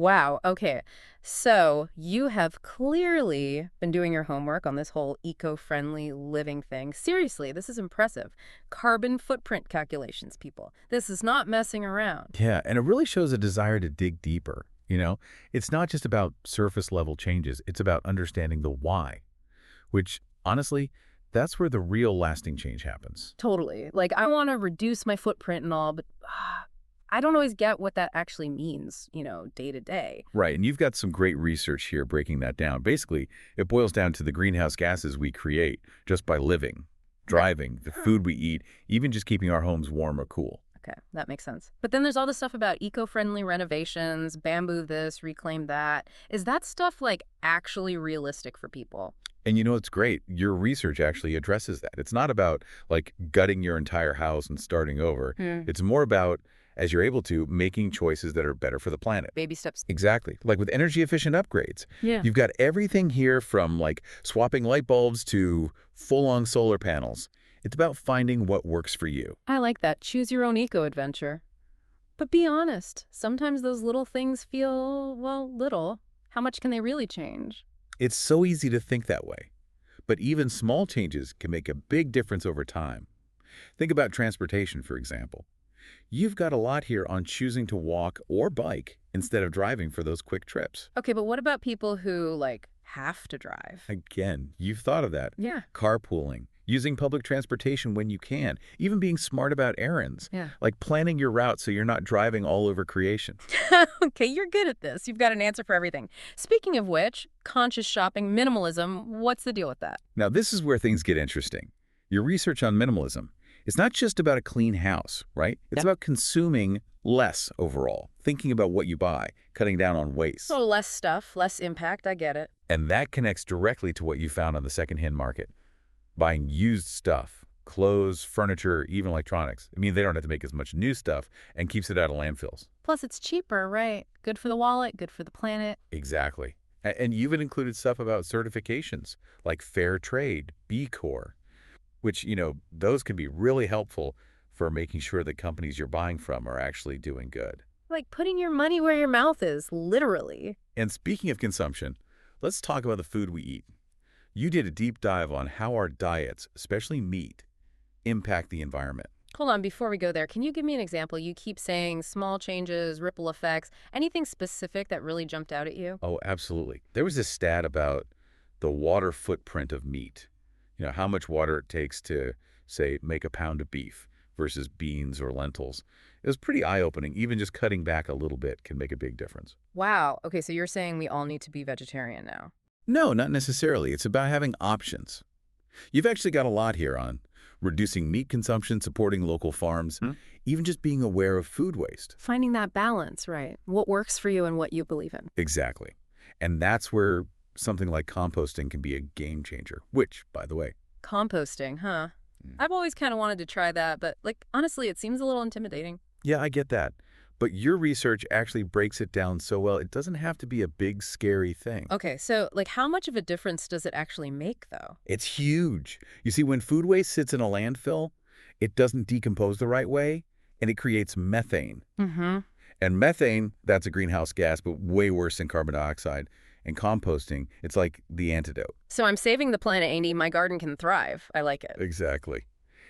Wow. Okay. So you have clearly been doing your homework on this whole eco-friendly living thing. Seriously, this is impressive. Carbon footprint calculations, people. This is not messing around. Yeah, and it really shows a desire to dig deeper, you know? It's not just about surface level changes, it's about understanding the why, which honestly, that's where the real lasting change happens. Totally. Like, I want to reduce my footprint and all, but I don't always get what that actually means, day to day. Right, and you've got some great research here breaking that down. Basically, it boils down to the greenhouse gases we create just by living, Right. driving, the food we eat, even just keeping our homes warm or cool. Okay, that makes sense. But then there's all this stuff about eco-friendly renovations, bamboo this, reclaim that. Is that stuff like actually realistic for people? And you know, it's great. Your research actually addresses that. It's not about like gutting your entire house and starting over. Hmm. It's more about, as you're able to, making choices that are better for the planet. Baby steps. Exactly. Like with energy efficient upgrades. Yeah. You've got everything here from like swapping light bulbs to full-on solar panels. It's about finding what works for you. I like that. Choose your own eco-adventure. But be honest, sometimes those little things feel, well, little. How much can they really change? It's so easy to think that way. But even small changes can make a big difference over time. Think about transportation, for example. You've got a lot here on choosing to walk or bike instead of driving for those quick trips. Okay, but what about people who, like, have to drive? Again, you've thought of that. Yeah. Carpooling, using public transportation when you can, even being smart about errands, Yeah. like planning your route so you're not driving all over creation. Okay, you're good at this. You've got an answer for everything. Speaking of which, conscious shopping, minimalism, what's the deal with that? Now, this is where things get interesting. Your research on minimalism, it's not just about a clean house, right? It's Yeah. about consuming less overall, thinking about what you buy, cutting down on waste. So less stuff, less impact, I get it. And that connects directly to what you found on the secondhand market. Buying used stuff, clothes, furniture, even electronics. I mean, they don't have to make as much new stuff and keeps it out of landfills. Plus, it's cheaper, right? Good for the wallet, good for the planet. Exactly. And you even included stuff about certifications like Fair Trade, B Corp, which, those can be really helpful for making sure that companies you're buying from are actually doing good. Like putting your money where your mouth is, literally. And speaking of consumption, let's talk about the food we eat. You did a deep dive on how our diets, especially meat, impact the environment. Hold on, before we go there, can you give me an example? You keep saying small changes, ripple effects. Anything specific that really jumped out at you? Oh, absolutely. There was this stat about the water footprint of meat. How much water it takes to, say, make a pound of beef versus beans or lentils. It was pretty eye-opening. Even just cutting back a little bit can make a big difference. Wow. Okay, so you're saying we all need to be vegetarian now. No, not necessarily. It's about having options. You've actually got a lot here on reducing meat consumption, supporting local farms, even just being aware of food waste. Finding that balance, right? What works for you and what you believe in. Exactly. And that's where something like composting can be a game changer, which, by the way, Composting, huh? I've always kind of wanted to try that, but, honestly, it seems a little intimidating. yeah, I get that. But your research actually breaks it down so well, it doesn't have to be a big, scary thing. Okay, so, how much of a difference does it actually make, though? It's huge. You see, when food waste sits in a landfill, it doesn't decompose the right way, and it creates methane. Mm-hmm. And methane, that's a greenhouse gas, but way worse than carbon dioxide. And composting, it's like the antidote. So I'm saving the planet, Andy. My garden can thrive. I like it. Exactly.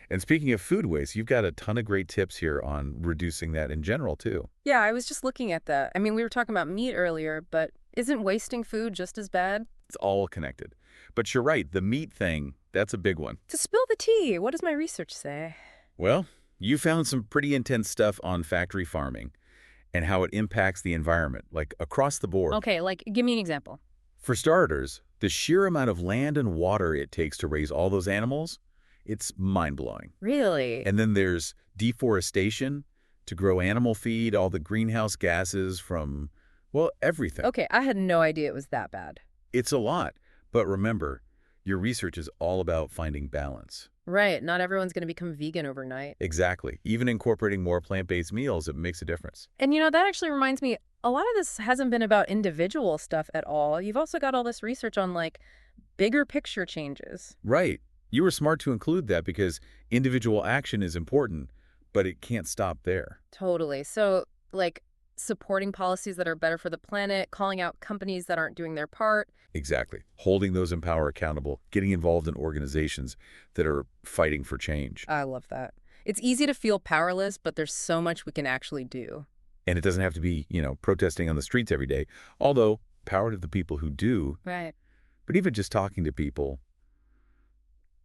And speaking of food waste, you've got a ton of great tips here on reducing that in general, too. Yeah, I was just looking at that. I mean, we were talking about meat earlier, but isn't wasting food just as bad? It's all connected. But you're right, the meat thing, that's a big one. To spill the tea, what does my research say? Well, you found some pretty intense stuff on factory farming and how it impacts the environment, like across the board. Okay, give me an example. For starters, the sheer amount of land and water it takes to raise all those animals, it's mind-blowing. Really? And then there's deforestation to grow animal feed, all the greenhouse gases from, well, everything. Okay, I had no idea it was that bad. It's a lot. But remember, your research is all about finding balance. Right, not everyone's going to become vegan overnight. Exactly. Even incorporating more plant-based meals, it makes a difference. And that actually reminds me, a lot of this hasn't been about individual stuff at all. You've also got all this research on, bigger picture changes. Right. You were smart to include that because individual action is important, but it can't stop there. Totally. So, supporting policies that are better for the planet, calling out companies that aren't doing their part. Exactly. Holding those in power accountable, getting involved in organizations that are fighting for change. I love that. It's easy to feel powerless, but there's so much we can actually do. And it doesn't have to be, protesting on the streets every day, although power to the people who do. Right. But even just talking to people,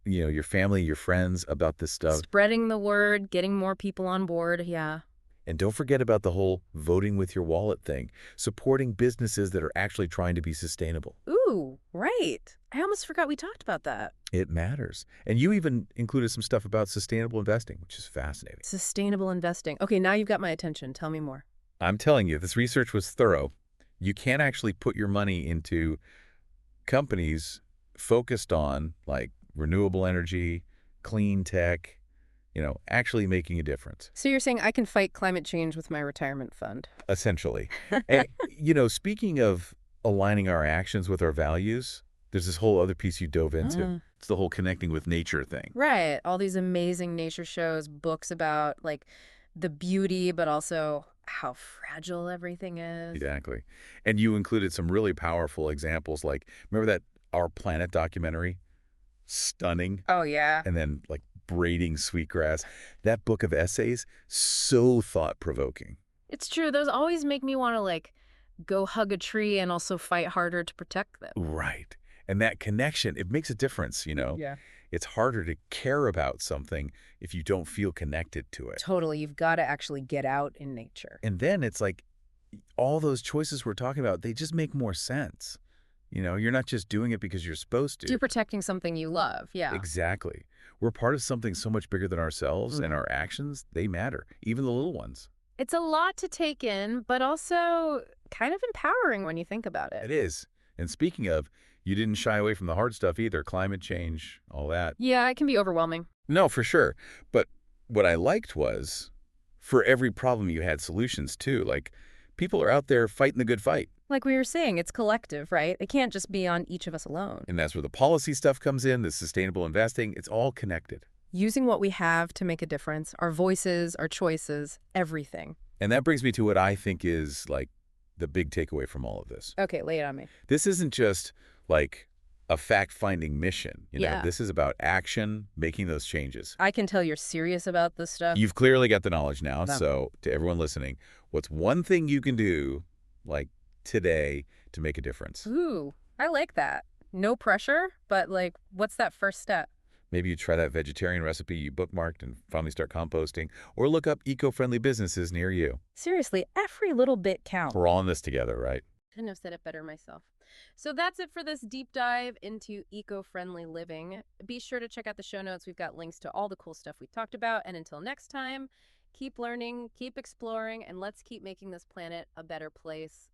your family, your friends about this stuff. Spreading the word, getting more people on board. Yeah. And don't forget about the whole voting with your wallet thing, supporting businesses that are actually trying to be sustainable. Ooh, right. I almost forgot we talked about that. It matters. And you even included some stuff about sustainable investing, which is fascinating. Sustainable investing. Okay, now you've got my attention. Tell me more. I'm telling you, this research was thorough. You can't actually put your money into companies focused on like renewable energy, clean tech, actually making a difference, So you're saying I can fight climate change with my retirement fund? essentially. And, speaking of aligning our actions with our values, there's this whole other piece you dove into. Ah. It's the whole connecting with nature thing. Right. All these amazing nature shows, books about like the beauty, but also how fragile everything is. Exactly. And you included some really powerful examples like, remember that Our Planet documentary? Stunning. Oh, yeah. And then like braiding sweetgrass. That book of essays, so thought-provoking. It's true. Those always make me want to like go hug a tree and also fight harder to protect them. Right. And that connection, it makes a difference. Yeah. It's harder to care about something if you don't feel connected to it. Totally. You've got to actually get out in nature. And then it's like all those choices we're talking about, they just make more sense. You're not just doing it because you're supposed to. You're protecting something you love. Yeah. Exactly. We're part of something so much bigger than ourselves, and Mhm. our actions, they matter, even the little ones. It's a lot to take in, but also kind of empowering when you think about It it. is. And speaking of, you didn't shy away from the hard stuff either, climate change, all that. Yeah, it can be overwhelming. No, for sure. But what I liked was, for every problem you had solutions too. Like, people are out there fighting the good fight. Like we were saying, it's collective, right? It can't just be on each of us alone. And that's where the policy stuff comes in, the sustainable investing. It's all connected. Using what we have to make a difference, our voices, our choices, everything. And that brings me to what I think is like the big takeaway from all of this. Okay, lay it on me. This isn't just like a fact-finding mission. Yeah. This is about action, making those changes. I can tell you're serious about this stuff. You've clearly got the knowledge now. No. So to everyone listening, what's one thing you can do like today to make a difference? Ooh, I like that. No pressure, but like, what's that first step? Maybe you try that vegetarian recipe you bookmarked and finally start composting, or look up eco-friendly businesses near you. Seriously, every little bit counts. We're all in this together, right? Couldn't have said it better myself. So that's it for this deep dive into eco-friendly living. Be sure to check out the show notes. We've got links to all the cool stuff we talked about. And until next time, keep learning, keep exploring, and let's keep making this planet a better place